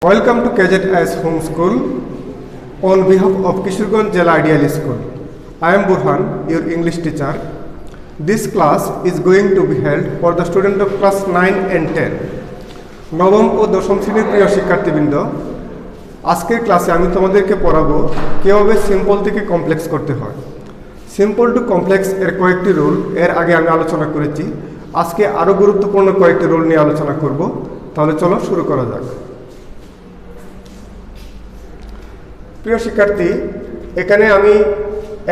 Welcome to KZS Home School on behalf of Kishorganj Jela Ideal School. I am Burhan, your English teacher. This class is going to be held for the student of class 9 and 10. নবম ও দশম শ্রেণীর প্রিয় শিক্ষার্থীবৃন্দ, আজকের ক্লাসে আমি তোমাদেরকে পড়াবো কিভাবে সিম্পল থেকে কমপ্লেক্স করতে হয়। সিম্পল টু কমপ্লেক্স এর কয়েকটি রুল এর আগে আমি আলোচনা করেছি। আজকে আরও গুরুত্বপূর্ণ কয়েকটি রুল নিয়ে আলোচনা করব। তাহলে চলো শুরু করা যাক। প্রিয় শিক্ষার্থী, এখানে আমি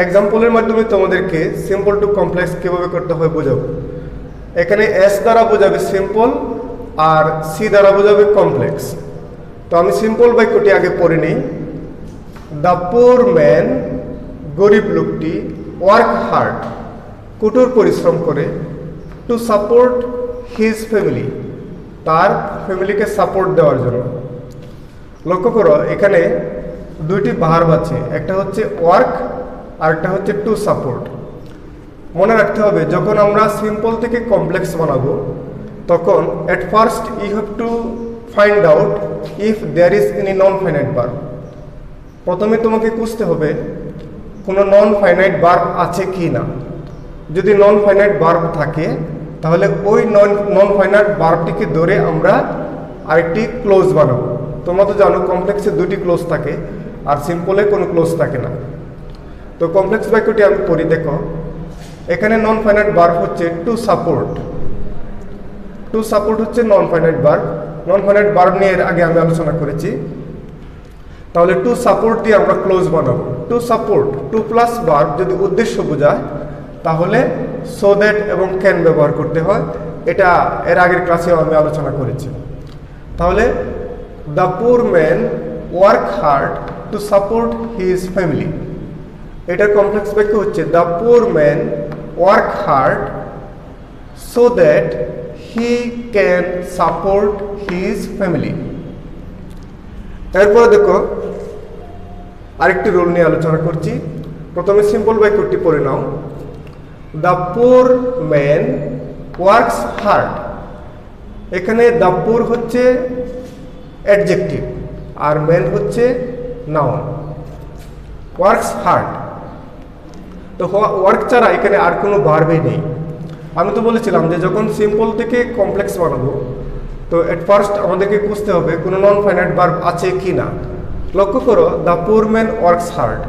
এক্সাম্পলের মাধ্যমে তোমাদেরকে সিম্পল টু কমপ্লেক্স কীভাবে করতে হয় বোঝাবো। এখানে এস দ্বারা বোঝাবে সিম্পল আর সি দ্বারা বোঝাবে কমপ্লেক্স। তো আমি সিম্পল বাক্যটি আগে পড়ে নিই। দ্য পুর ম্যান, গরিব লোকটি, ওয়ার্ক হার্ড, কঠোর পরিশ্রম করে, টু সাপোর্ট হিজ ফ্যামিলি, তার ফ্যামিলিকে সাপোর্ট দেওয়ার জন্য। লক্ষ্য করো এখানে দুইটি ভার্ব আছে, একটা হচ্ছে ওয়ার্ক আর একটা হচ্ছে টু সাপোর্ট। মনে রাখতে হবে যখন আমরা সিম্পল থেকে কমপ্লেক্স বানাবো তখন at first you have to find out if there is any non finite verb. প্রথমে তোমাকে খুঁজতে হবে কোনো নন ফাইনাইট ভার্ব আছে কি না। যদি নন ফাইনাইট ভার্ব থাকে তাহলে ওই নন ফাইনাইট ভার্বটিকে ধরে আমরা আরেকটি ক্লোজ বানাবো। তোমরা তো জানো কমপ্লেক্সে দুটি ক্লোজ থাকে আর সিম্পলে কোনো ক্লোজ থাকে না। তো কমপ্লেক্স বাক্যটি আমি পড়ি, দেখো এখানে নন ফাইনাইট ভার্ব হচ্ছে টু সাপোর্ট। টু সাপোর্ট হচ্ছে নন ফাইনাইট ভার্ব। নন ফাইনাইট ভার্ব নিয়ে এর আগে আমি আলোচনা করেছি। তাহলে টু সাপোর্ট দিয়ে আমরা ক্লোজ বানাবো। To support, to plus verb যদি উদ্দেশ্য বোঝায় তাহলে সো দ্যাট এবং ক্যান ব্যবহার করতে হয়। এটা এর আগের ক্লাসেও আমি আলোচনা করেছি। তাহলে the poor man work hard to support his family, এটার কমপ্লেক্স বাক্য হচ্ছে the poor man work hard so that he can support his family. এরপরে দেখো আরেকটি রুল নিয়ে আলোচনা করছি। প্রথমে সিম্পল বাক্যটি পড়ে নাও। The poor man works hard, এখানে দ্য পুর হচ্ছে অ্যাডজেক্টিভ আর ম্যান হচ্ছে নাউন। ওয়ার্কস হার্ড, তো ওয়ার্ক ছাড়া এখানে আর কোনো ভার্বই নেই। আমি তো বলেছিলাম যে যখন সিম্পল থেকে কমপ্লেক্স বানাবো তো এট ফার্স্ট আমাদেরকে খুঁজতে হবে কোনো নন ফাইনাইট ভার্ব আছে কি না। লক্ষ্য করো the poor man works hard,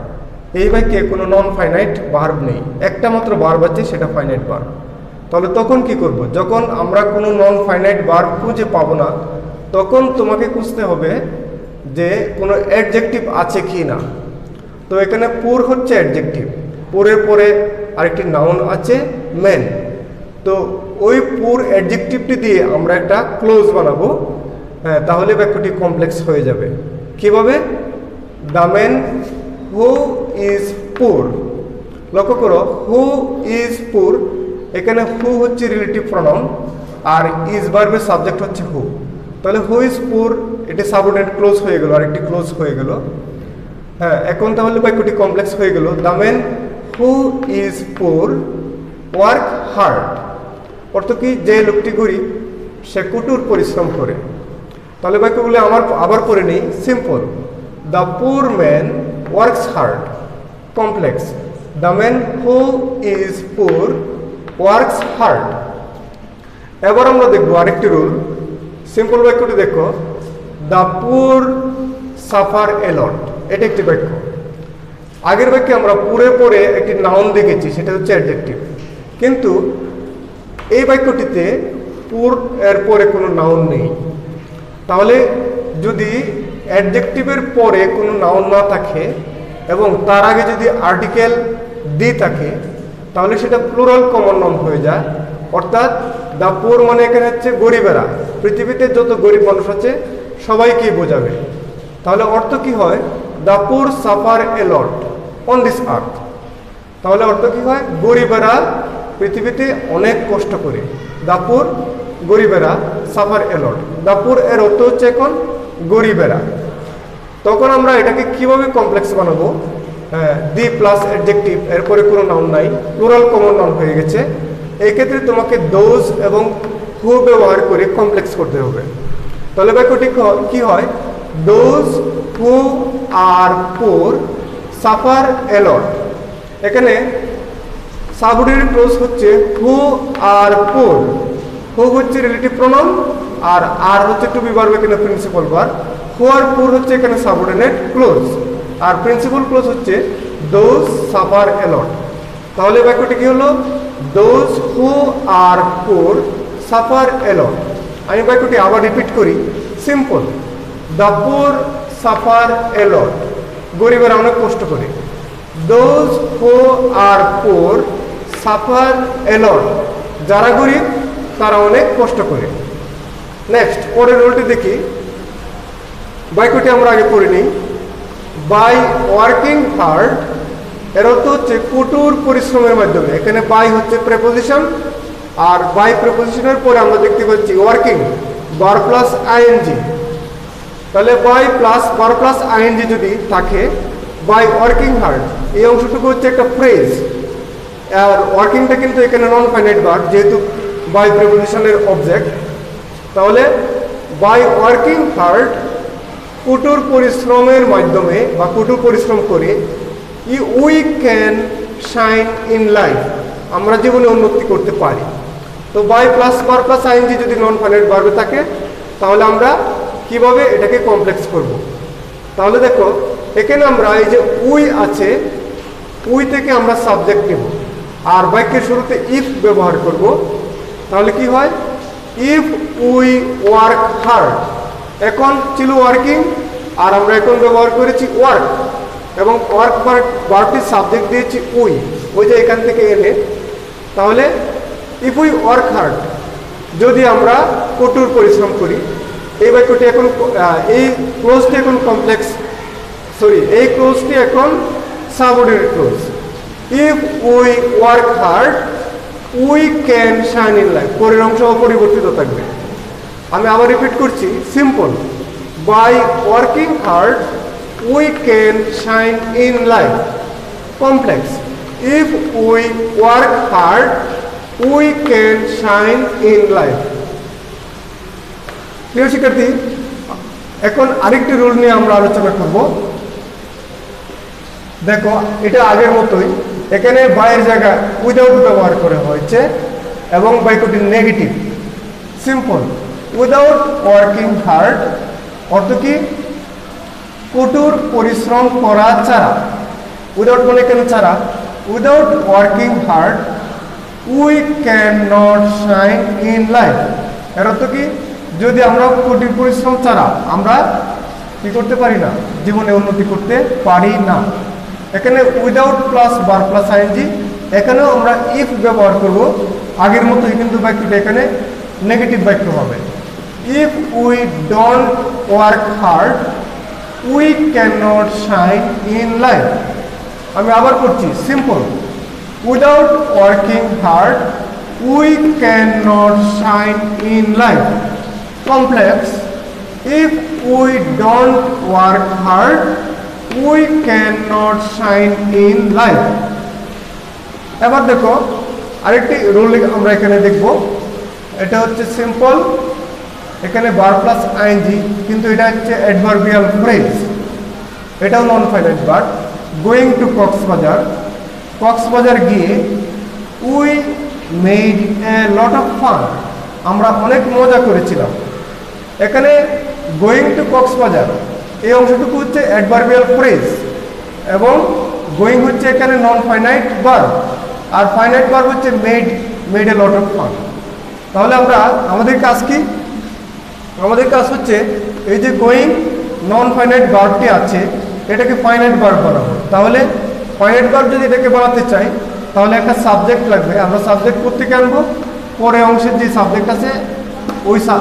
এই বাক্যে কোনো নন ফাইনাইট ভার্ব নেই, একটা মাত্র ভার্ব আছে, সেটা ফাইনাইট ভার্ব। তাহলে তখন কি করব? যখন আমরা কোনো নন ফাইনাইট ভার্ব খুঁজে পাবো না তখন তোমাকে খুঁজতে হবে যে কোনো অ্যাডজেক্টিভ আছে কি না। তো এখানে পুর হচ্ছে অ্যাডজেক্টিভ, পুরের পরে আরেকটি নাউন আছে ম্যান। তো ওই পুর অ্যাডজেক্টিভটি দিয়ে আমরা একটা ক্লোজ বানাবো। হ্যাঁ, তাহলে বাক্যটি কমপ্লেক্স হয়ে যাবে। কিভাবে? দ্য ম্যান হু ইজ পুর। লক্ষ্য করো হু ইজ পুর, এখানে হু হচ্ছে রিলেটিভ প্রনাউন আর ইজ ভার্বের সাবজেক্ট হচ্ছে হু। তাহলে হু ইজ পুর, এটি সাবঅর্ডিনেট ক্লোজ হয়ে গেল, আরেকটি ক্লোজ হয়ে গেল। হ্যাঁ, এখন তাহলে বাক্যটি কমপ্লেক্স হয়ে গেল। দ্য ম্যান হু ইজ পুর ওয়ার্ক হার্ড, অর্থ কি? যে লোকটি গরিব সে কঠোর পরিশ্রম করে। তাহলে বাক্যগুলো আবার পড়ে নিই। Simple, the poor man works hard. Complex, the man who is পুর ওয়ার্কস হার্ড। এবার আমরা দেখবো আরেকটি রুল। সিম্পল বাক্যটি দেখো, দ্য পুর সাফার এ লট, এটা একটি বাক্য। আগের বাক্যে আমরা পুরে পরে একটি নাউন দেখেছি, সেটা হচ্ছে অ্যাডজেক্টিভ। কিন্তু এই বাক্যটিতে পুর এর পরে কোনো নাউন নেই। তাহলে যদি অ্যাডজেক্টিভের পরে কোনো নাউন না থাকে এবং তার আগে যদি আর্টিকেল দি থাকে তাহলে সেটা প্লুরাল কমন নাউন হয়ে যায়। অর্থাৎ দ্য পুর মানে এখানে হচ্ছে গরিবেরা, পৃথিবীতে যত গরিব মানুষ আছে সবাইকেই বোঝাবে। তাহলে অর্থ কি হয়? The poor suffer a lot on this আর্থ। তাহলে অর্থ কি হয়? গরিবেরা পৃথিবীতে অনেক কষ্ট করে। The poor গরিবেরা suffer a lot. The poor এর অর্থ হচ্ছে এখন গরিবেরা। তখন আমরা এটাকে কিভাবে কমপ্লেক্স বানাবো? দি প্লাস অ্যাডজেক্টিভ, এরপরে কোনো নাউন নাই, প্লুরাল কমন নাউন হয়ে গেছে। এই ক্ষেত্রে তোমাকে দোজ এবং হু ব্যবহার করে কমপ্লেক্স করতে হবে। তাহলে বাক্যটি কি হয়? দোজ হু আর পুর সাফার এ লট। এখানে সাবঅর্ডিনেট ক্লজ হচ্ছে হু আর পুর। হু হচ্ছে রিলেটিভ প্রোনাউন আর হচ্ছে টু বি ভার্ব, এখানে প্রিন্সিপাল ভার্ব। হু আর পুর হচ্ছে এখানে সাবঅর্ডিনেট ক্লজ, আর প্রিন্সিপাল ক্লজ হচ্ছে দোজ সাফার এ লট। তাহলে বাক্যটি কি হলো? দোজ হু আর পুর সাফার এ লট। আমি বাক্যটি আবার রিপিট করি, simple. The poor suffer a lot, গরিবেরা অনেক কষ্ট করে। দোজ হু আর পুর সাফার এ লট, যারা গরিব তারা অনেক কষ্ট করে। নেক্সট পরের রোলটি দেখি। বাক্যটি আমরা আগে পড়ে নিই। বাই ওয়ার্কিং হার্ড, এর অর্থ হচ্ছে কঠোর পরিশ্রমের মাধ্যমে। এখানে বাই হচ্ছে প্রেপোজিশন, আর বাই প্রেপোজিশনের পরে আমরা দেখতে পাচ্ছি ওয়ার্কিং ভার্ব প্লাস আইএনজি। তাহলে by plus verb plus ING যদি থাকে, বাই ওয়ার্কিং হার্ড, এই অংশটুকু হচ্ছে একটা ফ্রেজ। আর ওয়ার্কিংটা কিন্তু এখানে নন ফাইনাইট ভার্ব, যেহেতু বাই প্রেপোজিশনের অবজেক্ট। তাহলে বাই ওয়ার্কিং হার্ড, কঠোর পরিশ্রমের মাধ্যমে বা কঠোর পরিশ্রম করে, we can shine in life, আমরা জীবনে উন্নতি করতে পারি। তো by plus verb plus ING যদি নন ফাইনাইট ভার্বে থাকে, তাহলে আমরা কিভাবে এটাকে কমপ্লেক্স করব? তাহলে দেখো এখানে আমরা এই যে উই আছে, উই থেকে আমরা সাবজেক্ট নেব, আর বাক্যের শুরুতে ইফ ব্যবহার করব। তাহলে কি হয়? ইফ উই ওয়ার্ক হার্ড, এখন ছিল ওয়ার্কিং, আর আমরা এখন ব্যবহার করেছি ওয়ার্ক, এবং ওয়ার্ক ভার্বটির সাবজেক্ট দিয়েছি উই, ওই যে এখান থেকে এনে। তাহলে ইফ উই ওয়ার্ক হার্ড, যদি আমরা কঠোর পরিশ্রম করি। এই বাক্যটি এখন এই ক্লোজটি এখন কমপ্লেক্স, এই ক্লোজটি এখন subordinate clause. If we work hard we can shine in life, পরের অংশ অপরিবর্তিত থাকবে। আমি আবার রিপিট করছি, simple. By working hard we can shine in life, complex. If we work hard we can shine in life. প্রিয় শিক্ষার্থী, এখন আরেকটি রুল নিয়ে আমরা আলোচনা করব। দেখো এটা আগের মতোই, এখানে বাইয়ের জায়গায় উইদাউট ব্যবহার করা হয়েছে এবং বাক্যটি negative. Simple. Without working hard অর্থ কি? কঠোর পরিশ্রম করা ছাড়া। উইদাউট মানে কেন ছাড়া? Without working hard we can not shine in life, এর অর্থ কি? যদি আমরা কঠিন পরিশ্রম ছাড়া আমরা কি করতে পারি না, জীবনে উন্নতি করতে পারি না। এখানে without plus verb plus ING, এখানেও আমরা ইফ ব্যবহার করব। আগের মতোই কিন্তু বাক্যটা এখানে নেগেটিভ বাক্য হবে। If we don't work hard we can not shine in life. আমি আবার করছি, simple. Without working hard we can not shine in life, complex. If we don't work hard we can not shine in life. এবার দেখো আরেকটি rule আমরা এখানে দেখব। এটা হচ্ছে সিম্পল, এখানে ভার্ব প্লাস আইএনজি, কিন্তু এটা হচ্ছে অ্যাডভার্বিয়াল ফ্রেজ। এটাও non finite verb. Going to Cox's Bazar, Cox's Bazar গিয়ে we made a lot of fun, আমরা অনেক মজা করেছিলাম। এখানে গোয়িং টু কক্সবাজার এই অংশটুকু হচ্ছে অ্যাডভার্বিয়াল ফ্রেজ, এবং গোয়িং হচ্ছে এখানে নন ফাইনাইট ভার্ব, আর ফাইনাইট ভার্ব হচ্ছে made a lot of fun. তাহলে আমরা আমাদের কাজ কি? আমাদের কাজ হচ্ছে এই যে গোয়িং নন ফাইনাইট ভার্বটি আছে, এটাকে ফাইনাইট ভার্ব বানাবো। তাহলে ফাইনাইট ভার্ব যদি এটাকে বানাতে চাই, তাহলে একটা সাবজেক্ট লাগবে। আমরা সাবজেক্ট কোত্থেকে আনবো? পরে অংশের যে সাবজেক্ট আছে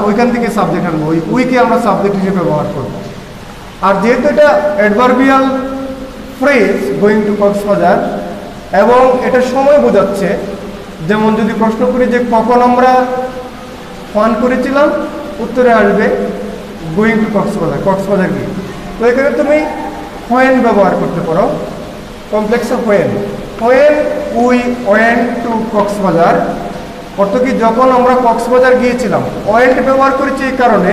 ওইখান থেকে সাবজেক্ট আনবো, ওই উইকে আমরা সাবজেক্ট হিসেবে ব্যবহার করবো। আর যেহেতু এটা adverbial phrase going to Cox's Bazar, এবং এটা সময় বোঝাচ্ছে, যেমন যদি প্রশ্ন করি যে কখন আমরা ফান করেছিলাম, উত্তরে আসবে গোয়িং টু কক্সবাজার, কক্সবাজার গিয়ে। তো এখানে তুমি হোয়েন ব্যবহার করতে পারো, complex of when. When we went to Cox's Bazar অর্থ কি? যখন আমরা কক্সবাজার গিয়েছিলাম। ওয়েন্ট ব্যবহার করেছি এই কারণে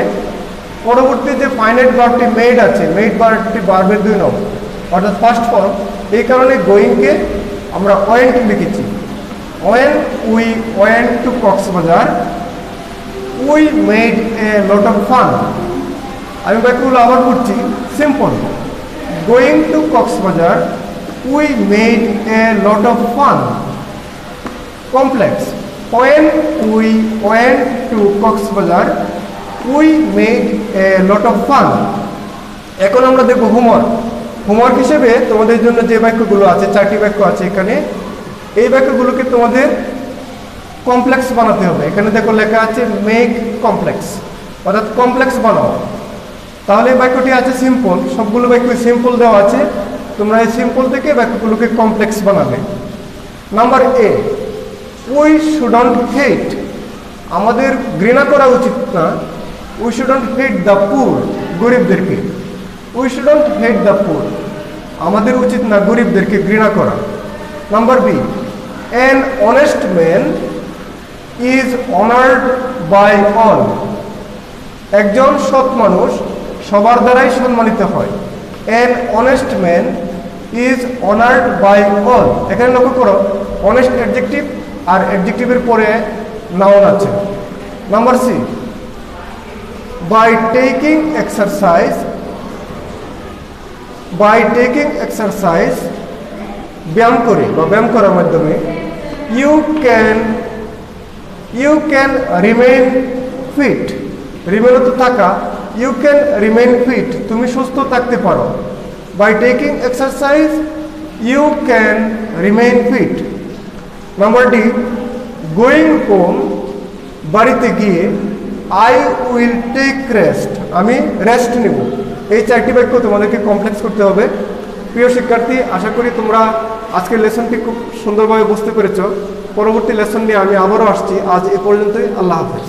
পরবর্তী যে ফাইনাইট ভার্বটি মেড আছে, মেড ভার্বটি ভার্বের 2 নং অর্থাৎ ফার্স্ট ফর্ম, এই কারণে গোয়িংকে আমরা ওয়েন্ট লিখেছি। When we went to Cox's Bazar we made a lot of fun। আমি বাক্যগুলো আবার পড়ছি, simple. Going to Cox's Bazar we made a lot of fun। Complex, when we went to Cox's Bazar we made a lot of fun। এখন আমরা দেখব homework. Homework হিসেবে তোমাদের জন্য যে বাক্যগুলো আছে, 4টি বাক্য আছে এখানে, এই বাক্যগুলোকে তোমাদের কমপ্লেক্স বানাতে হবে। এখানে দেখো লেখা আছে মেক কমপ্লেক্স, অর্থাৎ কমপ্লেক্স বানাও। তাহলে এই বাক্যটি আছে সিম্পল, সবগুলো বাক্য সিম্পল দেওয়া আছে, তোমরা এই সিম্পল থেকে বাক্যগুলোকে কমপ্লেক্স বানাবে। নাম্বার এ, উই শুডন্ট হেট, আমাদের ঘৃণা করা উচিত না। We shouldn't hate the poor, গরিবদেরকে। We shouldn't hate the poor, আমাদের উচিত না গরিবদেরকে ঘৃণা করা। Number B, an honest man is honoured by all, একজন সৎ মানুষ সবার দ্বারাই সম্মানিত হয়। An honest man is honoured by all, এখানে লক্ষ্য করো অনেস্ট অ্যাডজেক্টিভ আর অ্যাডজেক্টিভের পরে নাউন আছে। Number C, by taking exercise, by taking exercise, ব্যায়াম করে বা ব্যায়াম করার মাধ্যমে you can remain fit, remain তো থাকা, ইউ ক্যান রিমেইন ফিট, তুমি সুস্থ থাকতে পারো। By taking exercise you can remain fit. Number D, going home, বাড়িতে গিয়ে আই উইল টেক রেস্ট, আমি রেস্ট নেব। এই 4টি বাক্য তোমাদেরকে কমপ্লেক্স করতে হবে। প্রিয় শিক্ষার্থী, আশা করি তোমরা আজকের লেসনটি খুব সুন্দরভাবে বুঝতে পেরেছ। পরবর্তী লেসন নিয়ে আমি আবারও আসছি। আজ এ পর্যন্তই, আল্লাহ হাফেজ।